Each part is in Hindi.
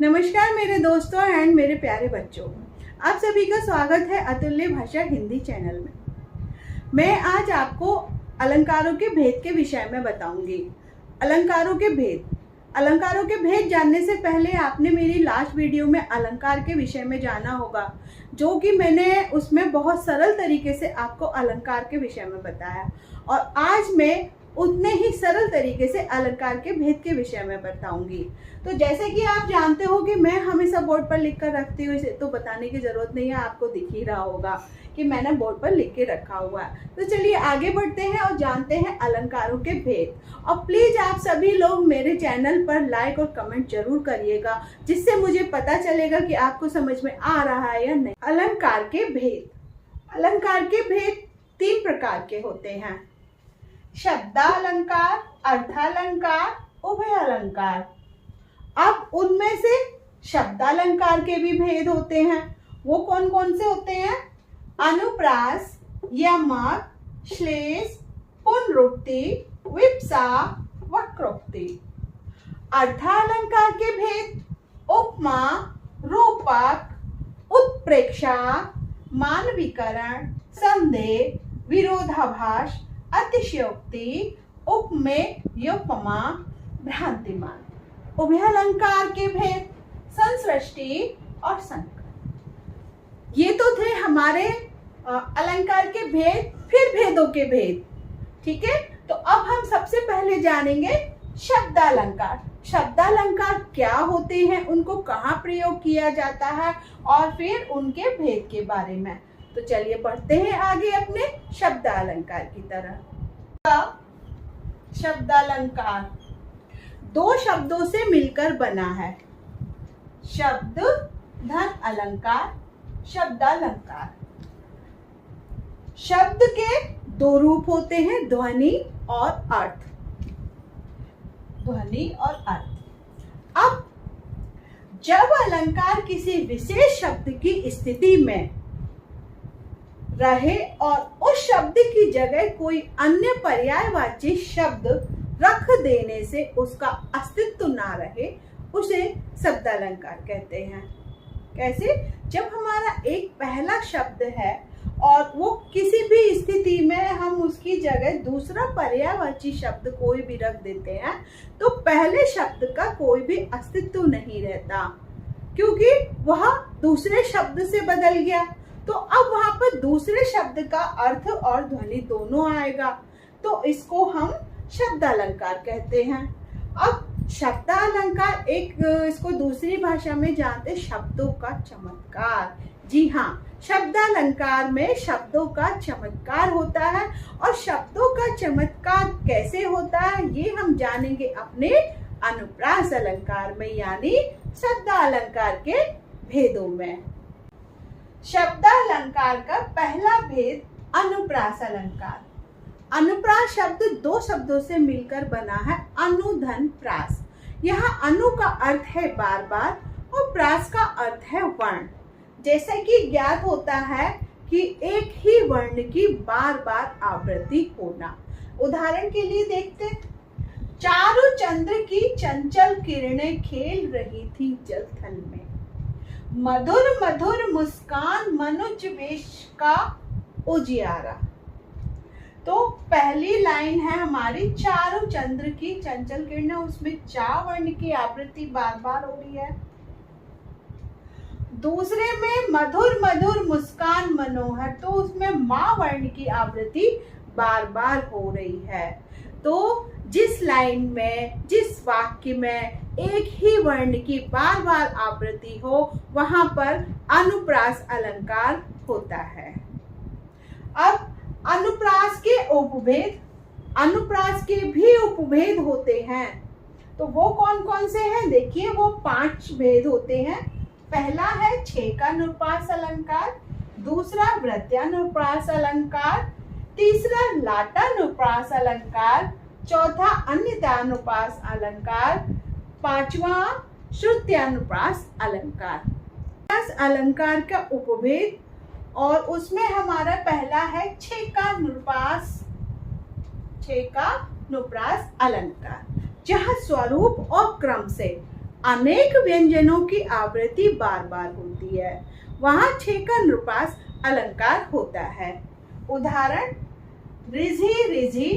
नमस्कार मेरे दोस्तों एंड मेरे प्यारे बच्चों, आप सभी का स्वागत है अतुल्य भाषा हिंदी चैनल में। मैं आज आपको अलंकारों के भेद के विषय में बताऊंगी। अलंकारों के भेद जानने से पहले आपने मेरी लास्ट वीडियो में अलंकार के विषय में जाना होगा, जो कि मैंने उसमें बहुत सरल तरीके से आपको अलंकार के विषय में बताया। और आज मैं उतने ही सरल तरीके से अलंकार के भेद के विषय में बताऊंगी। तो जैसे कि आप जानते हो कि मैं हमेशा बोर्ड पर लिख कर रखती हूँ, इसे तो बताने की जरूरत नहीं है, आपको दिख ही रहा होगा कि मैंने बोर्ड पर लिख के रखा हुआ है। तो चलिए आगे बढ़ते हैं और जानते हैं अलंकारों के भेद। और प्लीज आप सभी लोग मेरे चैनल पर लाइक और कमेंट जरूर करिएगा, जिससे मुझे पता चलेगा कि आपको समझ में आ रहा है या नहीं। अलंकार के भेद 3 प्रकार के होते हैं: शब्दालंकार, अर्थालंकार, उभयालंकार। अब उनमें से शब्दालंकार के भी भेद होते हैं। वो कौन कौन से होते हैं? अनुप्रास, यमक, श्लेष, पुनरुक्ति, विप्सा, वक्रोक्ति। अर्थालंकार के भेद उपमा, रूपक, उत्प्रेक्षा, मानवीकरण, संदेह, विरोधाभास, अतिशयोक्ति, उपमेय, उपमा, भ्रांतिमान। उभयालंकार के भेद संसृष्टि और संकर। ये तो थे हमारे अलंकार के भेद। फिर भेदों के भेद, ठीक है। तो अब हम सबसे पहले जानेंगे शब्दालंकार। शब्दालंकार क्या होते हैं, उनको कहाँ प्रयोग किया जाता है, और फिर उनके भेद के बारे में। तो चलिए बढ़ते हैं आगे अपने शब्दालंकार की तरह। शब्दालंकार 2 शब्दों से मिलकर बना है। शब्द धन अलंकार, शब्दालंकार। शब्द के 2 रूप होते हैं, ध्वनि और अर्थ। ध्वनि और अर्थ। अब जब अलंकार किसी विशेष शब्द की स्थिति में रहे और उस शब्द की जगह कोई अन्य पर्यायवाची शब्द रख देने से उसका अस्तित्व ना रहे, उसे शब्दालंकार कहते हैं। कैसे? जब हमारा एक पहला शब्द है और वो किसी भी स्थिति में हम उसकी जगह दूसरा पर्यायवाची शब्द कोई भी रख देते हैं, तो पहले शब्द का कोई भी अस्तित्व नहीं रहता, क्योंकि वह दूसरे शब्द से बदल गया। तो अब वहां पर दूसरे शब्द का अर्थ और ध्वनि दोनों आएगा, तो इसको हम शब्दालंकार कहते हैं। अब शब्दालंकार इसको दूसरी भाषा में जानते शब्दों का चमत्कार। जी हाँ, शब्दालंकार में शब्दों का चमत्कार होता है। और शब्दों का चमत्कार कैसे होता है, ये हम जानेंगे अपने अनुप्रास अलंकार में, यानी शब्दालंकार के भेदों में। शब्दालंकार का पहला भेद अनुप्रास अलंकार। अनुप्रास शब्द 2 शब्दों से मिलकर बना है, अनु धन प्रास। यहाँ अनु का अर्थ है बार बार और प्रास का अर्थ है वर्ण। जैसे कि ज्ञात होता है कि एक ही वर्ण की बार बार आवृत्ति होना। उदाहरण के लिए देखते, चारु चंद्र की चंचल किरणें खेल रही थी जलथल में, मधुर मधुर मुस्कान मनुज वेश का उजियारा। तो पहली लाइन है हमारी चारु चंद्र की चंचल किरणें, उसमें चा वर्ण की आवृत्ति बार बार हो रही है। दूसरे में मधुर मधुर मुस्कान मनोहर, तो उसमें मा वर्ण की आवृत्ति बार बार हो रही है। तो जिस लाइन में, जिस वाक्य में एक ही वर्ण की बार बार आवृत्ति हो, वहां पर अनुप्रास अलंकार होता है। अब अनुप्रास के उपभेद, अनुप्रास के भी उपभेद होते हैं। तो वो कौन कौन से हैं? देखिए, वो 5 भेद होते हैं। पहला है छेकानुप्रास अलंकार, दूसरा वृत्यानुप्रास अलंकार, तीसरा लाटानुप्रास अलंकार, चौथा अन्यतानुप्रास अलंकार, 5वां श्रुत्यानुप्रास अलंकार। अलंकार का उपभेद, और उसमें हमारा पहला है छेकानुप्रास अलंकार, जहाँ स्वरूप और क्रम से अनेक व्यंजनों की आवृत्ति बार बार होती है, वहां 6 का अनुप्रास अलंकार होता है। उदाहरण, रिझी रिझी,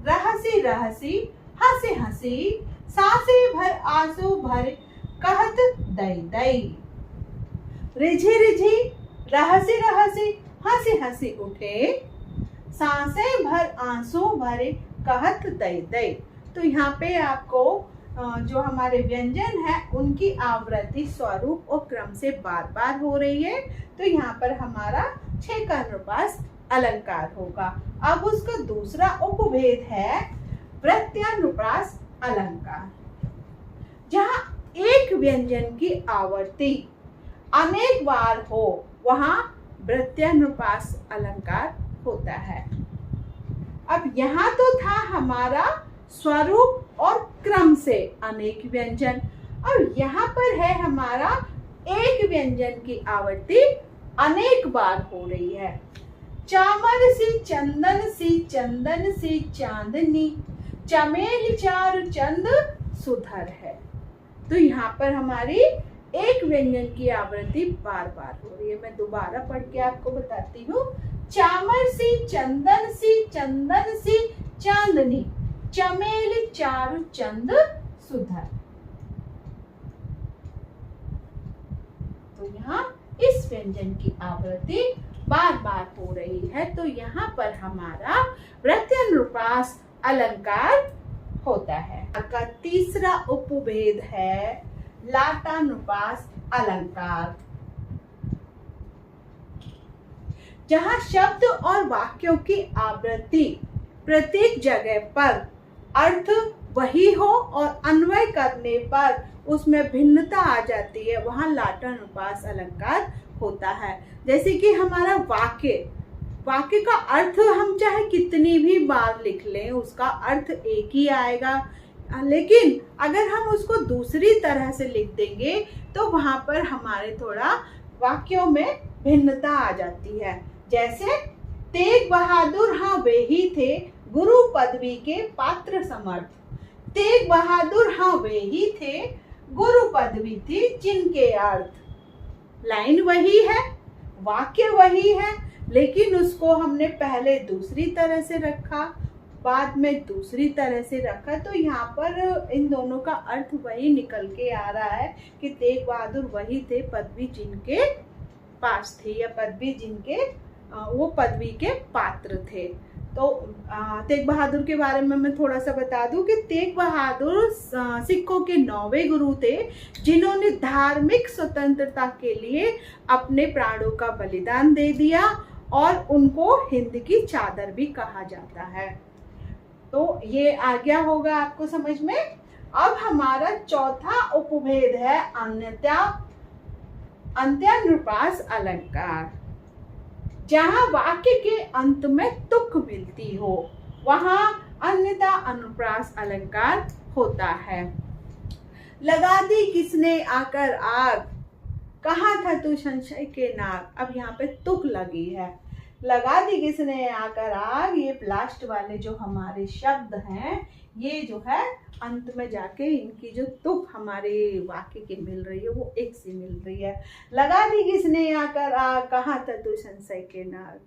रहसी रहसी, हंसी हंसी, सांसे भर आंसू भर, कहत दई दई। रिझी रिझी, रहसी रहसी, हंसी हंसी उठे, सांसें भर आंसू भरे, कहत दई दई। तो यहाँ पे आपको जो हमारे व्यंजन है उनकी आवृत्ति स्वरूप और क्रम से बार बार हो रही है, तो यहाँ पर हमारा 6 का अनुप्रास अलंकार होगा। अब उसका दूसरा उपभेद है वृत्यानुप्रास अलंकार, जहाँ एक व्यंजन की आवृत्ति अनेक बार हो, वहां वृत्यानुप्रास अलंकार होता है। अब यहाँ तो था हमारा स्वरूप और क्रम से अनेक व्यंजन, और यहाँ पर है हमारा एक व्यंजन की आवृत्ति अनेक बार हो रही है। चामर सी चंदन सी, चंदन सी चांदनी, चमेल चारु चंद सुधर है। तो यहाँ पर हमारी एक व्यंजन की आवृत्ति बार बार हो रही है। मैं दोबारा पढ़ के आपको बताती हूँ। चामर सी चंदन सी, चंदन सी चांदनी, चमेल चारु चंद सुधर। तो यहाँ इस व्यंजन की आवृत्ति बार बार हो रही है, तो यहाँ पर हमारा वृत्यानुप्रास अलंकार होता है। का तीसरा उपभेद है लाटानुप्रास अलंकार, जहाँ शब्द और वाक्यों की आवृत्ति प्रत्येक जगह पर अर्थ वही हो और अन्वय करने पर उसमें भिन्नता आ जाती है, वहां लाटानुप्रास अलंकार होता है। जैसे कि हमारा वाक्य का अर्थ हम चाहे कितनी भी बार लिख लें, उसका अर्थ एक ही आएगा, लेकिन अगर हम उसको दूसरी तरह से लिख देंगे तो वहां पर हमारे थोड़ा वाक्यों में भिन्नता आ जाती है। जैसे तेग बहादुर हाँ वे ही थे, गुरु पदवी के पात्र समर्थ। तेग बहादुर हाँ वे ही थे, गुरु पदवी थी जिनके अर्थ। लाइन वही है, वाक्य वही है, लेकिन उसको हमने पहले दूसरी तरह से रखा, बाद में दूसरी तरह से रखा, तो यहाँ पर इन दोनों का अर्थ वही निकल के आ रहा है कि तेग बहादुर वही थे, पदवी जिनके पास थी, या पदवी जिनके वो पदवी के पात्र थे। तो तेग बहादुर के बारे में मैं थोड़ा सा बता दूं कि तेग बहादुर सिखों के 9वें गुरु थे, जिन्होंने धार्मिक स्वतंत्रता के लिए अपने प्राणों का बलिदान दे दिया, और उनको हिंद की चादर भी कहा जाता है। तो ये आ गया होगा आपको समझ में। अब हमारा चौथा उपभेद है अंत्यानुप्रास अलंकार, जहां वाक्य के अंत में तुक मिलती हो, वहां अन्यथा अनुप्रास अलंकार होता है। लगा दी किसने आकर आग, कहा था तू संशय के नाग। अब यहाँ पे तुक लगी है, लगा दी किसने आकर आग, ये लास्ट वाले जो हमारे शब्द हैं, ये जो है अंत में जाके इनकी जो तुक हमारे वाक्य की मिल रही है वो एक सी मिल रही है। लगा दी किसने आकर आग, कहा था तू संशय के नाग।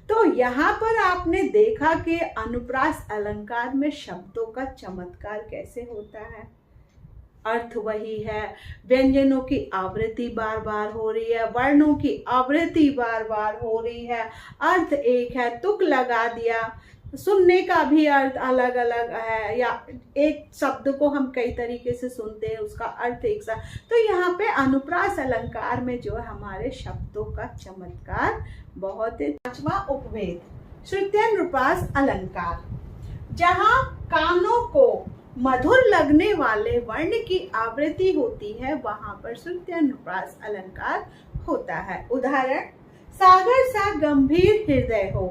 तो यहाँ पर आपने देखा कि अनुप्रास अलंकार में शब्दों का चमत्कार कैसे होता है। अर्थ वही है, व्यंजनों की आवृत्ति बार बार हो रही है, वर्णों की आवृत्ति बार बार हो रही है, अर्थ एक है, तुक लगा दिया, सुनने का भी अर्थ अलग अलग है, या एक शब्द को हम कई तरीके से सुनते हैं, उसका अर्थ एक सा। तो यहाँ पे अनुप्रास अलंकार में जो है हमारे शब्दों का चमत्कार बहुत है। पांचवा उपभेद श्रुत्यानुप्रास अलंकार, जहाँ कानों को मधुर लगने वाले वर्ण की आवृत्ति होती है, वहां पर श्रुत्यानुप्रास अलंकार होता है। उदाहरण, सागर सा गंभीर हृदय हो,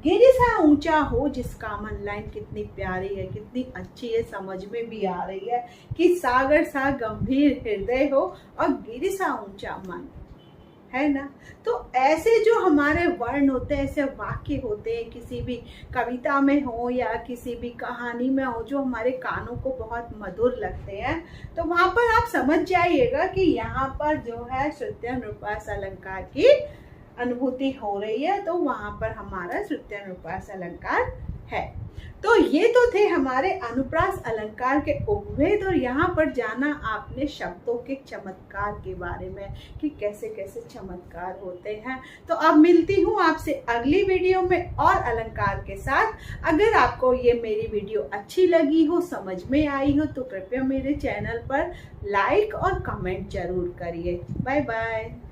गिरि सा ऊंचा हो जिसका मन। लाइन कितनी प्यारी है, कितनी अच्छी है, समझ में भी आ रही है कि सागर सा गंभीर हृदय हो और गिरि सा ऊंचा मन। है ना। तो ऐसे जो हमारे वर्ण होते हैं, ऐसे वाक्य होते हैं, किसी भी कविता में हो या किसी भी कहानी में हो, जो हमारे कानों को बहुत मधुर लगते हैं, तो वहां पर आप समझ जाइएगा कि यहाँ पर जो है श्रुत्यनुप्रास अलंकार की अनुभूति हो रही है, तो वहां पर हमारा श्रुत्यनुप्रास अलंकार है। तो ये तो थे हमारे अनुप्रास अलंकार के उपभेद, और यहाँ पर जाना आपने शब्दों के चमत्कार के बारे में कि कैसे कैसे चमत्कार होते हैं। तो अब मिलती हूँ आपसे अगली वीडियो में और अलंकार के साथ। अगर आपको ये मेरी वीडियो अच्छी लगी हो, समझ में आई हो, तो कृपया मेरे चैनल पर लाइक और कमेंट जरूर करिए। Bye bye.